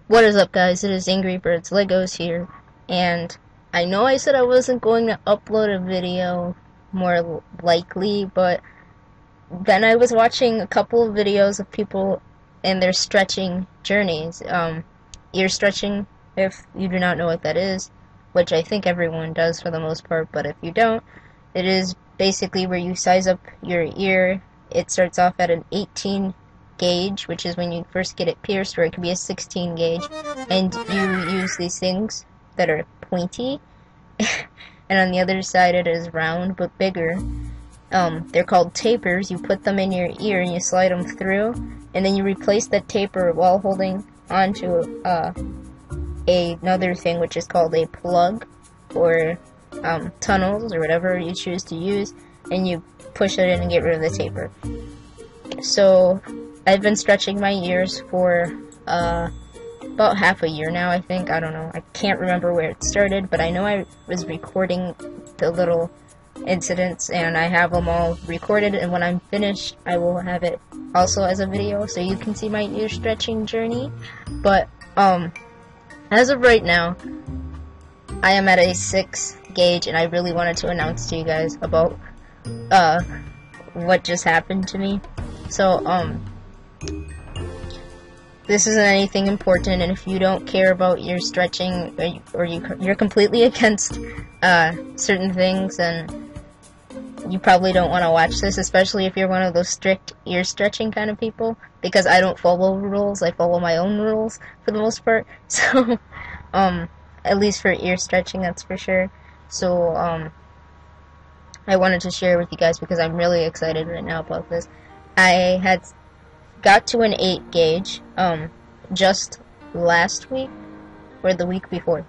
What is up, guys? It is AngryBirdsLegos here, and I know I said I wasn't going to upload a video more likely, but then I was watching a couple of videos of people and their stretching journeys. Ear stretching, if you do not know what that is, which I think everyone does for the most part, but if you don't, it is basically where you size up your ear. It starts off at an 18 gauge, which is when you first get it pierced, or it could be a 16 gauge, and you use these things that are pointy, and on the other side it is round but bigger. They're called tapers. You put them in your ear and you slide them through, and then you replace the taper while holding onto another thing, which is called a plug, or tunnels, or whatever you choose to use, and you push it in and get rid of the taper. So I've been stretching my ears for about half a year now, I think. I don't know. I can't remember where it started, but I know I was recording the little incidents, and I have them all recorded, and when I'm finished, I will have it also as a video, so you can see my ear stretching journey. But, as of right now, I am at a 6 gauge, and I really wanted to announce to you guys about, what just happened to me. So, this isn't anything important, and if you don't care about your stretching, or you're completely against certain things, then you probably don't want to watch this, especially if you're one of those strict ear stretching kind of people, because I don't follow rules. I follow my own rules for the most part. So, at least for ear stretching, that's for sure. So, I wanted to share with you guys because I'm really excited right now about this. I had got to an 8 gauge, just last week, or the week before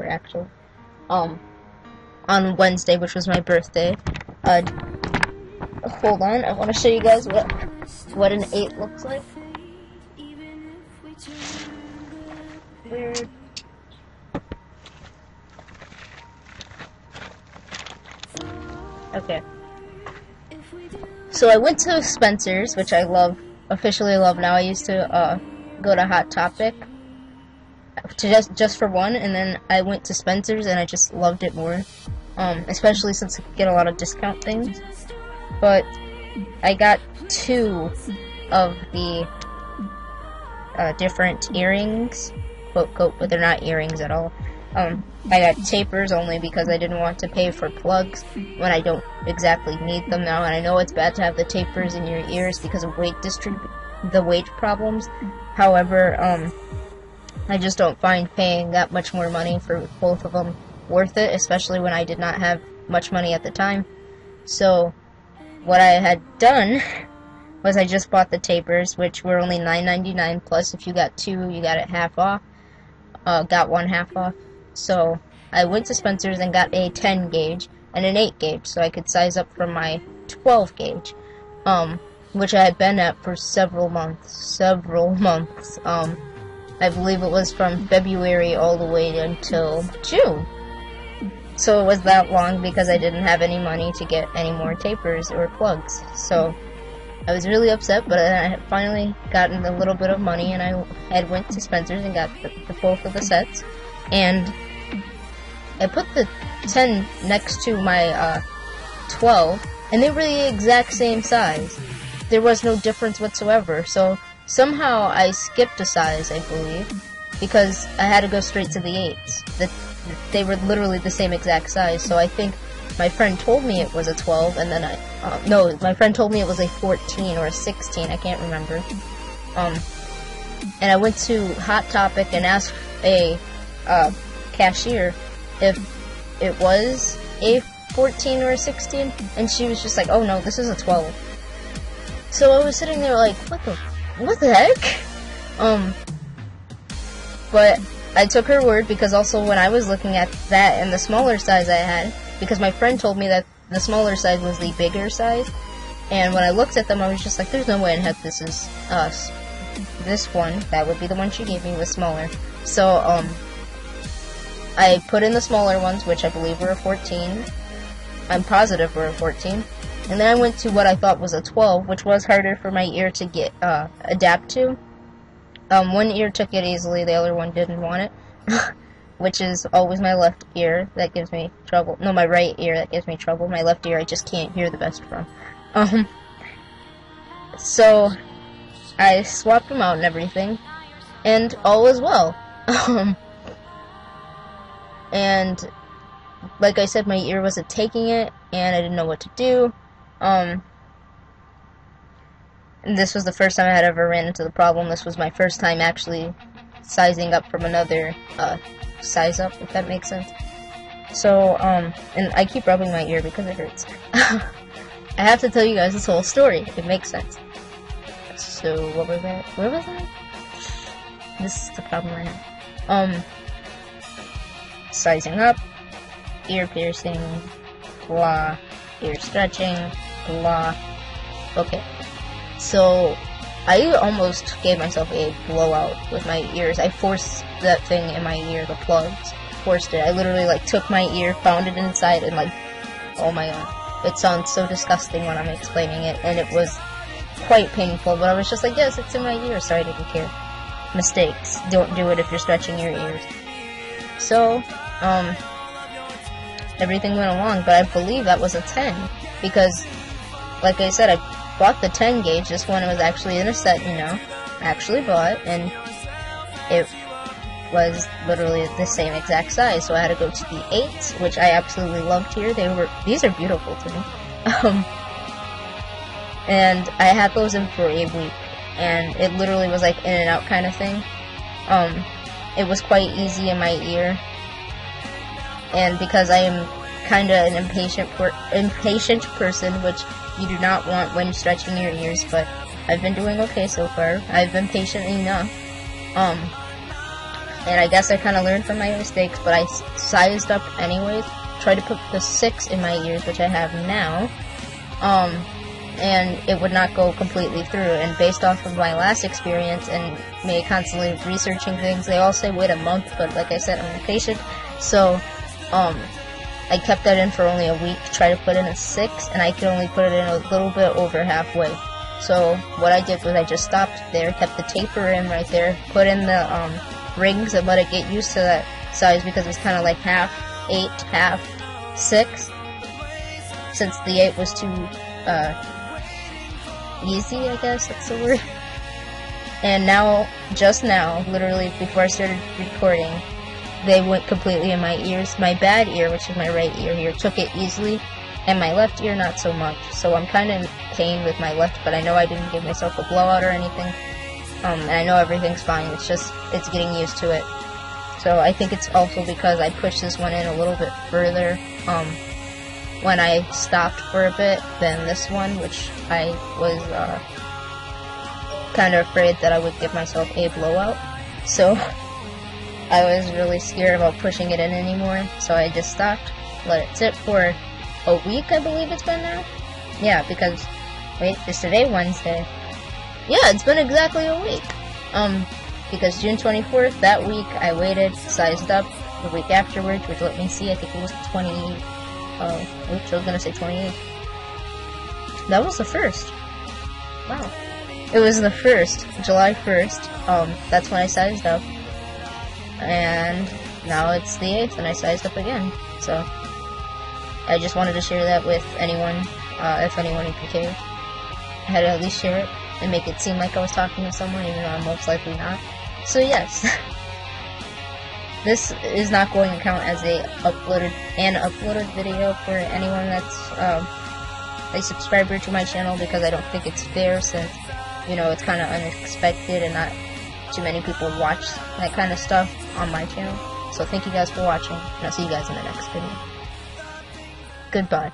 actually, on Wednesday, which was my birthday. Hold on, I want to show you guys what an 8 looks like. Weird. Okay. So I went to Spencer's, which I officially love now. I used to go to Hot Topic to just for one, and then I went to Spencer's and I just loved it more, especially since I could get a lot of discount things. But I got 2 of the different earrings, quote, but they're not earrings at all. I got tapers only because I didn't want to pay for plugs when I don't exactly need them now, and I know it's bad to have the tapers in your ears because of the weight problems. However, I just don't find paying that much more money for both of them worth it, especially when I did not have much money at the time. So what I had done was I just bought the tapers, which were only $9.99, plus if you got 2, you got it half off. Got one half off. So I went to Spencer's and got a 10 gauge and an 8 gauge, so I could size up from my 12 gauge, which I had been at for several months. I believe it was from February all the way until June. So it was that long because I didn't have any money to get any more tapers or plugs. So I was really upset, but I had finally gotten a little bit of money, and I had went to Spencer's and got both of the sets, and I put the 10 next to my 12, and they were the exact same size. There was no difference whatsoever, so somehow I skipped a size, I believe, because I had to go straight to the 8s. They were literally the same exact size, so I think my friend told me it was a 12, and then no, my friend told me it was a 14 or a 16, I can't remember. And I went to Hot Topic and asked a cashier if it was a 14 or a 16, and she was just like, oh no, this is a 12. So I was sitting there like, what the what the heck? But I took her word, because also when I was looking at that and the smaller size I had, because my friend told me that the smaller size was the bigger size, and when I looked at them, I was just like, there's no way in heck this is us. This one, that would be the one she gave me, was smaller. So, I put in the smaller ones, which I believe were a 14. I'm positive were a 14. And then I went to what I thought was a 12, which was harder for my ear to get, adapt to. One ear took it easily, the other one didn't want it. Which is always my left ear that gives me trouble. No, my right ear that gives me trouble. My left ear I just can't hear the best from. So, I swapped them out and everything, and all was well. And, like I said, my ear wasn't taking it, and I didn't know what to do. And this was the first time I had ever ran into the problem. This was my first time actually sizing up from another, size up, if that makes sense. So, and I keep rubbing my ear because it hurts. I have to tell you guys this whole story. It makes sense. So, what was that? Where was I? This is the problem right now. Sizing up, ear piercing, blah, ear stretching, blah. Okay. So, I almost gave myself a blowout with my ears. I forced that thing in my ear, the plugs. Forced it. I literally, like, took my ear, found it inside, and, like, oh my god. It sounds so disgusting when I'm explaining it, and it was quite painful, but I was just like, yes, it's in my ear, so I didn't care. Mistakes. Don't do it if you're stretching your ears. So, everything went along, but I believe that was a 10, because, like I said, I bought the 10 gauge. This one was actually in a set, you know, actually bought, and it was literally the same exact size, so I had to go to the 8s, which I absolutely loved here. These are beautiful to me. And I had those in for a week, and it literally was like in and out kind of thing. It was quite easy in my ear, and because I am kind of an impatient person, which you do not want when stretching your ears, but I've been doing okay so far. I've been patient enough. And I guess I kind of learned from my mistakes, but I sized up anyways. Tried to put the 6 in my ears, which I have now. And it would not go completely through. And based off of my last experience and me constantly researching things, they all say wait a month, but like I said, I'm impatient. So, I kept that in for only a week, tried to put in a 6, and I could only put it in a little bit over halfway. So, what I did was I just stopped there, kept the taper in right there, put in the, rings and let it get used to that size, because it's kind of like half 8, half 6, since the 8 was too, easy, I guess that's the word. And now, just now, literally before I started recording, they went completely in my ears. My bad ear, which is my right ear here, took it easily, and my left ear not so much. So I'm kind of in pain with my left, but I know I didn't give myself a blowout or anything. And I know everything's fine, it's just, it's getting used to it. So I think it's also because I pushed this one in a little bit further, when I stopped for a bit than this one, which I was, kind of afraid that I would give myself a blowout. So, I was really scared about pushing it in anymore, so I just stopped, let it sit for a week, I believe it's been now? Yeah, because, wait, is today Wednesday? Yeah, it's been exactly a week. Because June 24th, that week, I waited, sized up. The week afterwards, which let me see, I think it was 28. Oops, I was gonna say 28. That was the 1st. Wow. It was the 1st, July 1st. That's when I sized up. And now it's the 8th, and I sized up again. So, I just wanted to share that with anyone, if anyone even cared. I had to at least share it and make it seem like I was talking to someone, even though I'm most likely not. So yes, this is not going to count as a uploaded video for anyone that's a subscriber to my channel, because I don't think it's fair, since, you know, it's kind of unexpected and not too many people watch that kind of stuff on my channel. So thank you guys for watching, and I'll see you guys in the next video. Goodbye.